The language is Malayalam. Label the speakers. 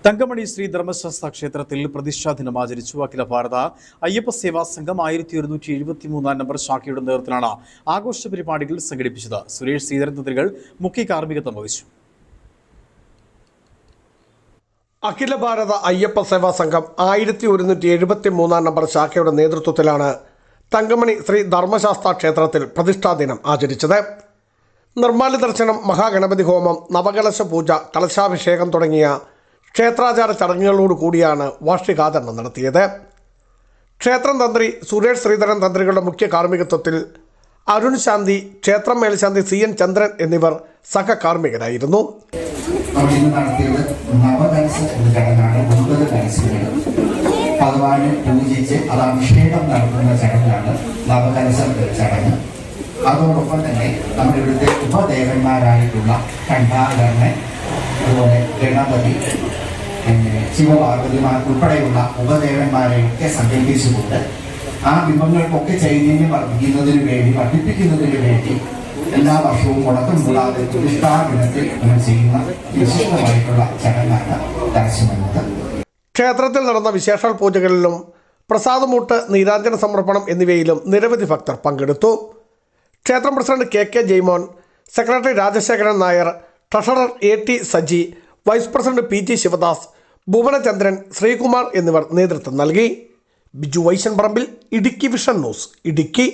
Speaker 1: തങ്കമണി ശ്രീ ധർമ്മശാസ്ത്ര ക്ഷേത്രത്തിൽ പ്രതിഷ്ഠാ ദിനം ആചരിച്ചു. അഖില ഭാരത അയ്യപ്പ സേവാ സംഘം 1173 നമ്പർ ശാഖയുടെ നേതൃത്വത്തിലാണ് ആഘോഷ പരിപാടികൾ സംഘടിപ്പിച്ചത്. സുരേഷ് ശ്രീധരൻ തന്ത്രികൾ മുഖ്യ കാർമ്മികത്വം വഹിച്ചു.
Speaker 2: അഖില ഭാരത അയ്യപ്പ സേവാ സംഘം 1173 നമ്പർ ശാഖയുടെ നേതൃത്വത്തിലാണ് തങ്കമണി ശ്രീ ധർമ്മശാസ്ത്ര ക്ഷേത്രത്തിൽ പ്രതിഷ്ഠാ ദിനം ആചരിച്ചത്. നിർമ്മാല്യ ദർശനം, മഹാഗണപതി ഹോമം, നവകലശ പൂജ, കലശാഭിഷേകം തുടങ്ങിയ ക്ഷേത്രാചാര ചടങ്ങുകളോടുകൂടിയാണ് വാർഷികാചരണം നടത്തിയത്. ക്ഷേത്രം തന്ത്രി സുരേഷ് ശ്രീധരൻ തന്ത്രികളുടെ മുഖ്യ കാർമ്മികത്വത്തിൽ അരുൺ ശാന്തി, ക്ഷേത്രം മേൽശാന്തി CN ചന്ദ്രൻ എന്നിവർ സഹകാർമ്മികരായിരുന്നു.
Speaker 3: ഭഗവാനെ പൂജിച്ച് അത് അഭിഷേകം നടത്തുന്ന ചടങ്ങാണ് നവകലശ ചടങ്ങ്. അതോടൊപ്പം തന്നെ നമ്മുടെ ഇവിടുത്തെ ഉപദേവന്മാരായിട്ടുള്ള ഘണ്ടാകർണൻ, അതുപോലെ ഗണപതി, ശിവപാർവതിമാർ ഉൾപ്പെടെയുള്ള ഉപദേവന്മാരെയൊക്കെ സങ്കല്പിച്ചുകൊണ്ട് ആ ബിംബങ്ങൾക്കൊക്കെ ചൈതന്യം വർദ്ധിപ്പിക്കുന്നതിന് വേണ്ടി എല്ലാ വർഷവും മുടക്കം കൂടാതെ പ്രതിഷ്ഠാ ദിനത്തിൽ നമ്മൾ ചെയ്യുന്ന വിശിഷ്ടമായിട്ടുള്ള ചടങ്ങാണ് ദർശനമുള്ളത്.
Speaker 2: ക്ഷേത്രത്തിൽ നടന്ന വിശേഷാൽ പൂജകളിലും പ്രസാദമൂട്ട്, നീരാഞ്ജന സമർപ്പണം എന്നിവയിലും നിരവധി ഭക്തർ പങ്കെടുത്തു. ക്ഷേത്രം president KK Jaimon, secretary Rajasekharan Nair, treasurer AT Saji, vice president PG Sivadas, Bhuvanachandran, Sreekumar എന്നിവർ നേതൃത്വം നൽകി. Biju Vaishan Parambil, Idukki vision news, Idukki.